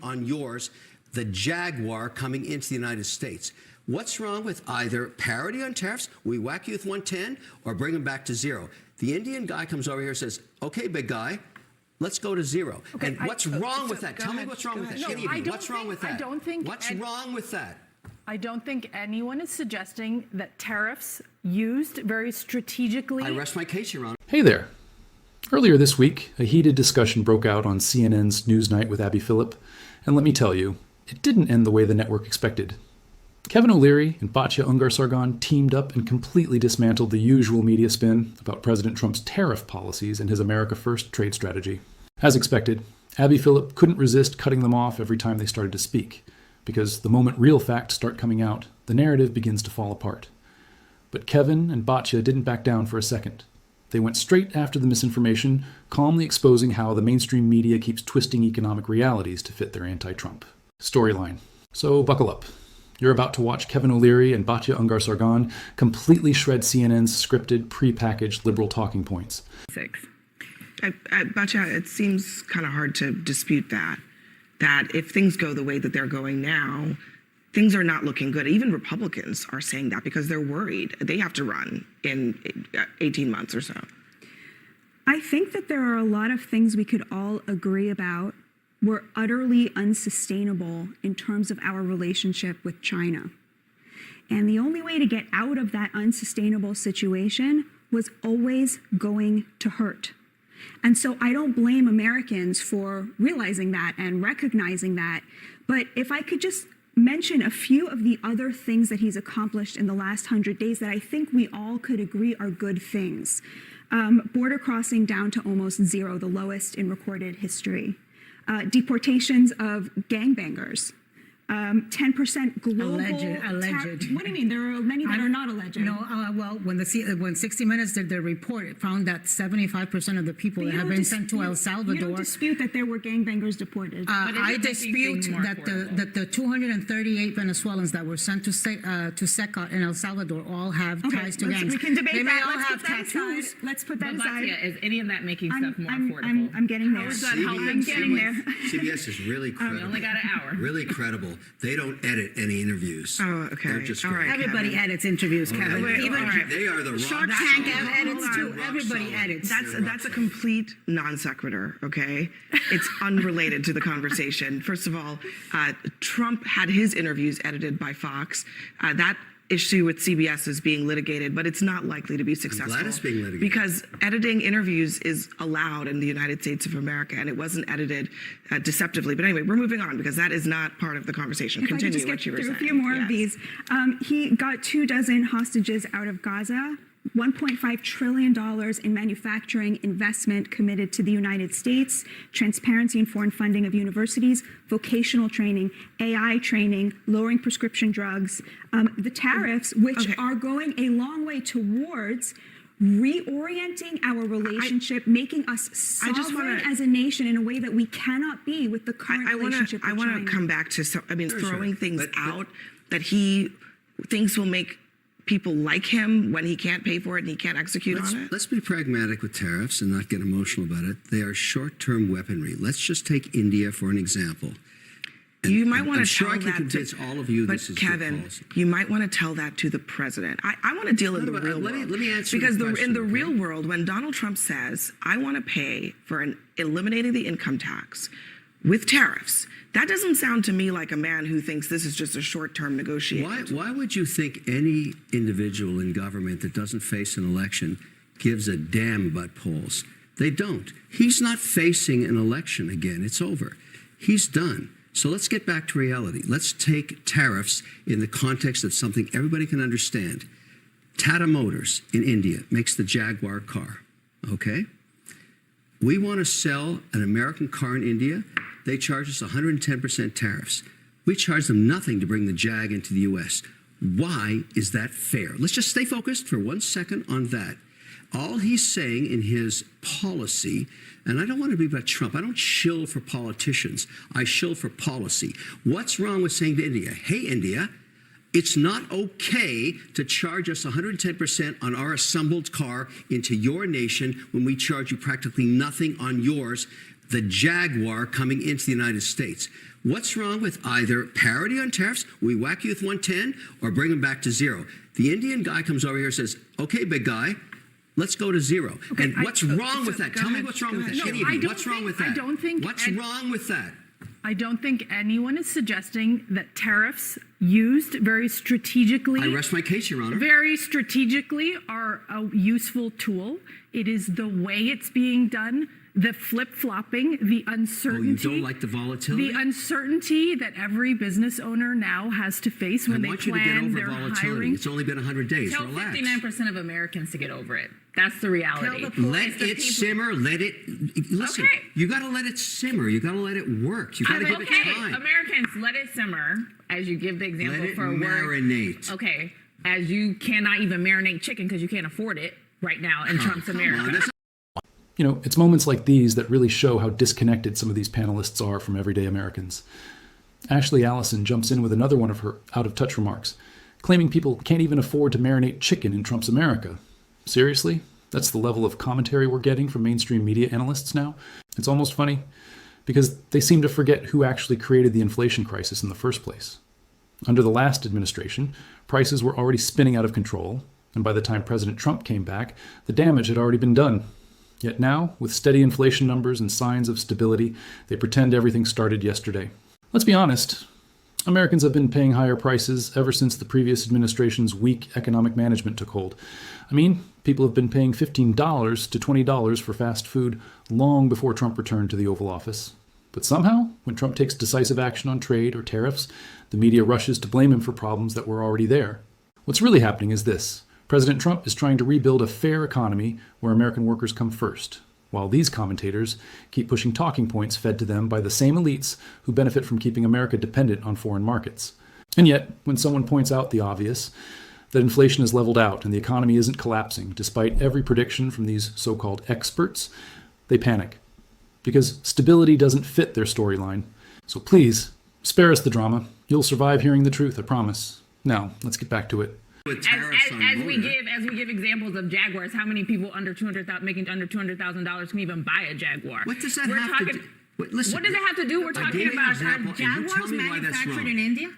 on yours, the Jaguar coming into the United States. What's wrong with either parity on tariffs, we whack you with 110, or bring them back to zero? The Indian guy comes over here and says, okay, big guy, let's go to zero. Okay, and what's wrong with that? Tell me what's wrong with that. What's wrong with that? I don't think. What's wrong with that? I don't think anyone is suggesting that tariffs used very strategically. I rest my case, Your Honor. Hey there. Earlier this week, a heated discussion broke out on CNN's Newsnight with Abby Phillip, and let me tell you, it didn't end the way the network expected. Kevin O'Leary and Batya Ungar-Sargon teamed up and completely dismantled the usual media spin about President Trump's tariff policies and his America First trade strategy. As expected, Abby Phillip couldn't resist cutting them off every time they started to speak, because the moment real facts start coming out, the narrative begins to fall apart. But Kevin and Batya didn't back down for a second. They went straight after the misinformation, calmly exposing how the mainstream media keeps twisting economic realities to fit their anti-Trump storyline. So buckle up. You're about to watch Kevin O'Leary and Batya Ungar-Sargon completely shred CNN's scripted, pre-packaged liberal talking points. Batya, it seems kind of hard to dispute that if things go the way that they're going now, things are not looking good. Even Republicans are saying that because they're worried. They have to run in 18 months or so. I think that there are a lot of things we could all agree about were utterly unsustainable in terms of our relationship with China. And the only way to get out of that unsustainable situation was always going to hurt. And so I don't blame Americans for realizing that and recognizing that. But if I could just mention a few of the other things that he's accomplished in the last 100 days that I think we all could agree are good things. Border crossing down to almost zero, the lowest in recorded history. Deportations of gangbangers. 10% global. Alleged. What do you mean? There are many that are not alleged. No, well, when 60 Minutes did their report, it found that 75% of the people that have been sent to El Salvador. You don't dispute that there were gangbangers deported. I dispute that the 238 Venezuelans that were sent to SECA in El Salvador all have ties to gangs. We can debate they may that. all Let's have put that tattoos. aside. Let's put that aside. Is any of that making stuff more affordable? I'm getting there. How is that helping? I'm getting there. CBS is really credible. We only got an hour. Really credible. They don't edit any interviews. Oh, okay. They're just all right, Everybody Kevin. edits interviews, Kevin. They are the Shark rock Tank solid. edits too. Rock Everybody solid. edits. That's a complete non sequitur, okay? It's unrelated to the conversation. First of all, Trump had his interviews edited by Fox. That issue with CBS is being litigated, but it's not likely to be successful. I'm glad it's being litigated. Because editing interviews is allowed in the United States of America, and it wasn't edited deceptively. But anyway, we're moving on because that is not part of the conversation. Continue what you were saying. A few more of these. He got 24 hostages out of Gaza. $1.5 trillion in manufacturing investment committed to the United States, transparency in foreign funding of universities, vocational training, AI training, lowering prescription drugs, the tariffs, which are going a long way towards reorienting our relationship, making us sovereign as a nation in a way that we cannot be with the current relationship with China. I want to come back to, throwing things out that he thinks will make people like him when he can't pay for it and he can't execute on it? Let's be pragmatic with tariffs and not get emotional about it. They are short-term weaponry. Let's just take India for an example. And you might want to tell tell that. I'm sure I can convince all of you but this is Kevin, good policy. you might want to tell that to the president. I want to deal in the real world. Let me answer because the question, in the real world, when Donald Trump says, I want to pay for eliminating the income tax with tariffs, that doesn't sound to me like a man who thinks this is just a short-term negotiation. Why would you think any individual in government that doesn't face an election gives a damn about polls? They don't. He's not facing an election again. It's over. He's done. So let's get back to reality. Let's take tariffs in the context of something everybody can understand. Tata Motors in India makes the Jaguar car, okay? We want to sell an American car in India. They charge us 110% tariffs. We charge them nothing to bring the Jag into the U.S. Why is that fair? Let's just stay focused for 1 second on that. All he's saying in his policy, and I don't want to be about Trump. I don't shill for politicians. I shill for policy. What's wrong with saying to India, hey, India, it's not okay to charge us 110% on our assembled car into your nation when we charge you practically nothing on yours. the Jaguar coming into the United States. What's wrong with either parity on tariffs, we whack you with 110, or bring them back to zero? The Indian guy comes over here and says, okay, big guy, let's go to zero. Okay, and what's wrong with that? Tell me what's wrong with that. No, Any of I you, don't what's wrong think- with that? I don't think What's wrong with that? I don't think anyone is suggesting that tariffs used very strategically. I rest my case, Your Honor. Very strategically are a useful tool. It is the way it's being done, the flip-flopping, the uncertainty. Oh, you don't like the volatility? The uncertainty that every business owner now has to face when I they want you to get plan over their volatility. hiring. It's only been 100 days. Tell Relax. 59% of Americans to get over it. That's the reality. Let it simmer. Let it. Listen, Okay. you got to let it simmer. You got to let it work. You got to give it time. Americans, let it simmer as you give the example Let it for a word. marinate. Okay, as you cannot even marinate chicken because you can't afford it right now in Trump's America. That's You know, it's moments like these that really show how disconnected some of these panelists are from everyday Americans. Ashley Allison jumps in with another one of her out-of-touch remarks, claiming people can't even afford to marinate chicken in Trump's America. Seriously? That's the level of commentary we're getting from mainstream media analysts now? It's almost funny, because they seem to forget who actually created the inflation crisis in the first place. Under the last administration, prices were already spinning out of control, and by the time President Trump came back, the damage had already been done. Yet now, with steady inflation numbers and signs of stability, they pretend everything started yesterday. Let's be honest, Americans have been paying higher prices ever since the previous administration's weak economic management took hold. I mean, people have been paying $15 to $20 for fast food long before Trump returned to the Oval Office. But somehow, when Trump takes decisive action on trade or tariffs, the media rushes to blame him for problems that were already there. What's really happening is this. President Trump is trying to rebuild a fair economy where American workers come first, while these commentators keep pushing talking points fed to them by the same elites who benefit from keeping America dependent on foreign markets. And yet, when someone points out the obvious, that inflation has leveled out and the economy isn't collapsing, despite every prediction from these so-called experts, they panic. Because stability doesn't fit their storyline. So please, spare us the drama. You'll survive hearing the truth, I promise. Now, let's get back to it. As we give examples of Jaguars, how many people making under $200,000 can even buy a Jaguar? What does that have to do? Listen, what does it have to do? We're talking about Jaguars manufactured in India?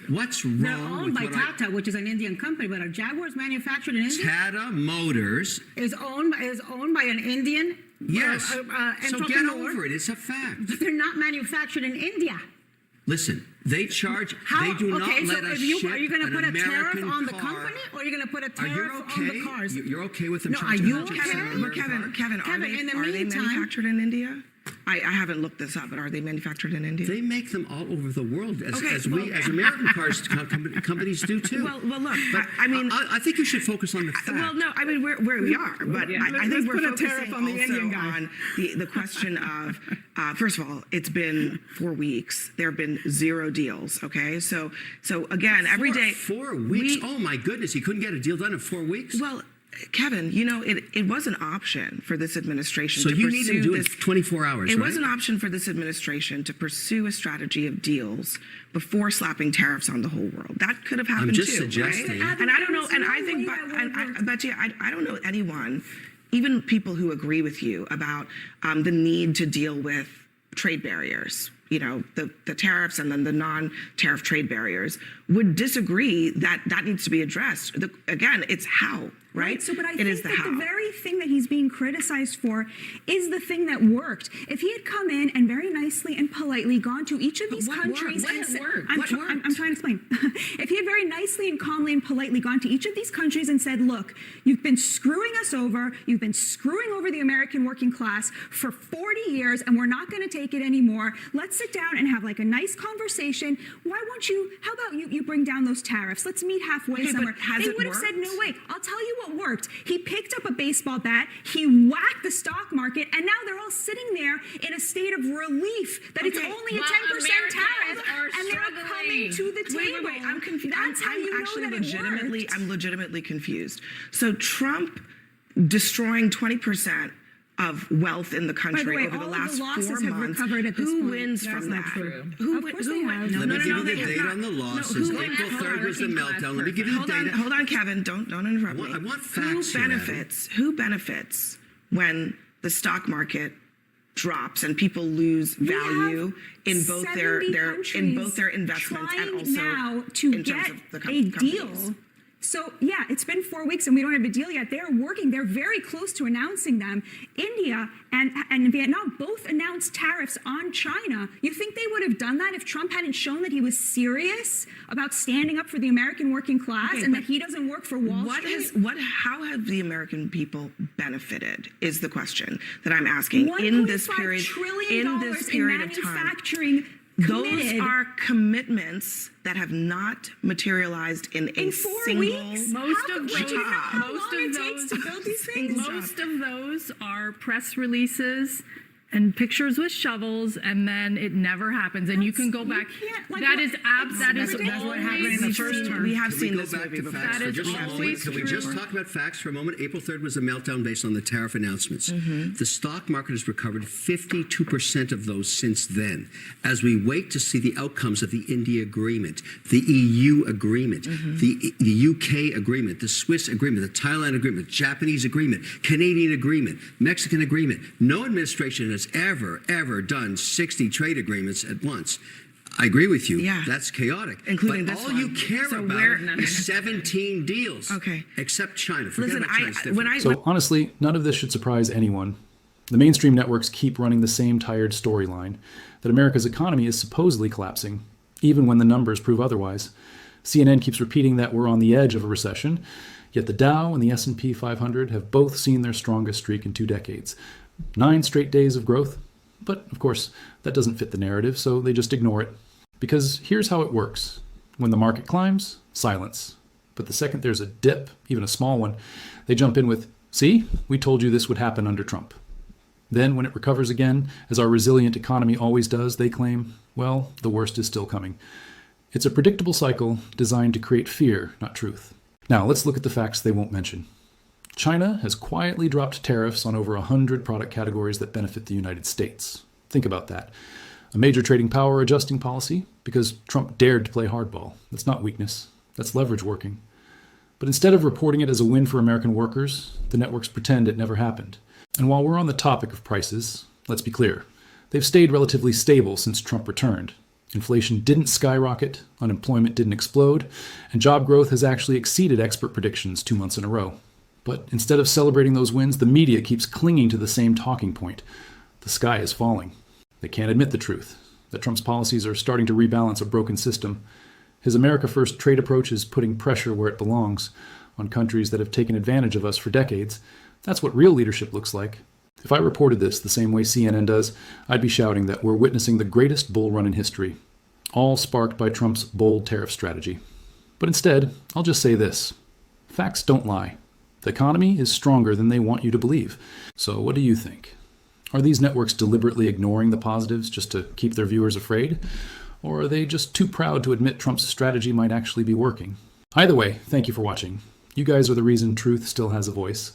What's wrong They're owned by with what Tata, which is an Indian company, but are Jaguars manufactured in India? Tata Motors Is owned by an Indian Yes. So get entrepreneur. over it. It's a fact. But they're not manufactured in India. Listen, they charge. How? They do not Okay, so let us if you ship are you going to an put a tariff American on the car. company, or are you going to put a Are tariff you okay? on the cars? You're okay with them No, are charging you 100% okay? on an But American car? Kevin, in the are they meantime- manufactured in India? I haven't looked this up, but are they manufactured in India? They make them all over the world, as Okay, as American cars companies do too. Well, look, But I mean, I think you should focus on the fact. well, no, I mean, where we are, but I Let's think we're put a focusing tariff on the also Indian guy. on the question of, first of all, it's been 4 weeks. There have been 0 deals. Okay, so again, every day. 4 weeks. Oh my goodness, he couldn't get a deal done in 4 weeks. Well, Kevin, you know, it was an option for this administration So to you need pursue to do it this. 24 hours, It right? was an option for this administration to pursue a strategy of deals before slapping tariffs on the whole world. That could have happened just too, suggesting. right? And I don't know, and I think, I bet you, I don't know anyone, even people who agree with you about the need to deal with trade barriers, you know, the tariffs and then the non-tariff trade barriers, would disagree that that needs to be addressed. Again, it's how, right? So, but I It think is that how. the very thing that he's being criticized for is the thing that worked. If he had come in and very nicely and politely gone to each of these what countries worked? and What said, worked? I'm, What tr- worked? I'm trying to explain. If he had very nicely and calmly and politely gone to each of these countries and said, look, you've been screwing us over, you've been screwing over the American working class for 40 years, and we're not going to take it anymore. Let's sit down and have like a nice conversation. Why won't you, how about you bring down those tariffs? Let's meet halfway Okay, but somewhere. has They it would have said, worked? no way. I'll tell you what worked. He picked up a baseball bat, he whacked the stock market, and now they're all sitting there in a state of relief that it's Okay, only a 10% well, tariff, Americans are and they're coming struggling. to the table. Wait, I'm confused. That's how you know actually that legitimately, it worked. I'm legitimately confused. So Trump destroying 20% of wealth in the country way, over the all of last the losses 4 have months. recovered at this Who point. wins That's from not that? true. Who, Of course who they wins? have. Let me No, give you no, the they date have on the not. losses. who April wins? 3rd was the meltdown. Let me give you the data. Hold on, Kevin. Don't interrupt me. I want facts here, Abby. Who benefits when the stock market drops and people lose value in both their investments and also now to in terms get of the a companies. deal. So yeah, it's been 4 weeks and we don't have a deal yet. They're working. They're very close to announcing them. India and Vietnam both announced tariffs on China. You think they would have done that if Trump hadn't shown that he was serious about standing up for the American working class and that he doesn't work for Wall Street? How have the American people benefited is the question that I'm asking in this period. $1.5 trillion In this period of time. manufacturing. Those are commitments that have not materialized in a 4 single weeks? Most of Do you know how most long of it takes to build these things? Most of those are press releases and pictures with shovels, and then it never happens. And you can go back. That is That's what happened in the first term. We have seen Can we this go back movie to before. facts That for is just a moment? always Can we true. just talk about facts for a moment? April 3rd was a meltdown based on the tariff announcements. The stock market has recovered 52% of those since then. As we wait to see the outcomes of the India agreement, the EU agreement, the UK agreement, the Swiss agreement, the Thailand agreement, Japanese agreement, Canadian agreement, Mexican agreement. No administration has ever done 60 trade agreements at once. I agree with you. Yeah. That's chaotic. Including but this all one. you care So about is 17 deals. Okay. Except China. Forget Listen, about China's when I So honestly, none of this should surprise anyone. The mainstream networks keep running the same tired storyline that America's economy is supposedly collapsing, even when the numbers prove otherwise. CNN keeps repeating that we're on the edge of a recession, yet the Dow and the S&P 500 have both seen their strongest streak in 2 decades. 9 straight days of growth. But, of course, that doesn't fit the narrative, so they just ignore it. Because here's how it works. When the market climbs, silence. But the second there's a dip, even a small one, they jump in with, "See, we told you this would happen under Trump." Then, when it recovers again, as our resilient economy always does, they claim, well, the worst is still coming. It's a predictable cycle designed to create fear, not truth. Now, let's look at the facts they won't mention. China has quietly dropped tariffs on over 100 product categories that benefit the United States. Think about that. A major trading power adjusting policy because Trump dared to play hardball. That's not weakness. That's leverage working. But instead of reporting it as a win for American workers, the networks pretend it never happened. And while we're on the topic of prices, let's be clear. They've stayed relatively stable since Trump returned. Inflation didn't skyrocket, unemployment didn't explode, and job growth has actually exceeded expert predictions 2 months in a row. But instead of celebrating those wins, the media keeps clinging to the same talking point. The sky is falling. They can't admit the truth, that Trump's policies are starting to rebalance a broken system. His America First trade approach is putting pressure where it belongs, on countries that have taken advantage of us for decades. That's what real leadership looks like. If I reported this the same way CNN does, I'd be shouting that we're witnessing the greatest bull run in history, all sparked by Trump's bold tariff strategy. But instead, I'll just say this. Facts don't lie. The economy is stronger than they want you to believe. So what do you think? Are these networks deliberately ignoring the positives just to keep their viewers afraid? Or are they just too proud to admit Trump's strategy might actually be working? Either way, thank you for watching. You guys are the reason truth still has a voice.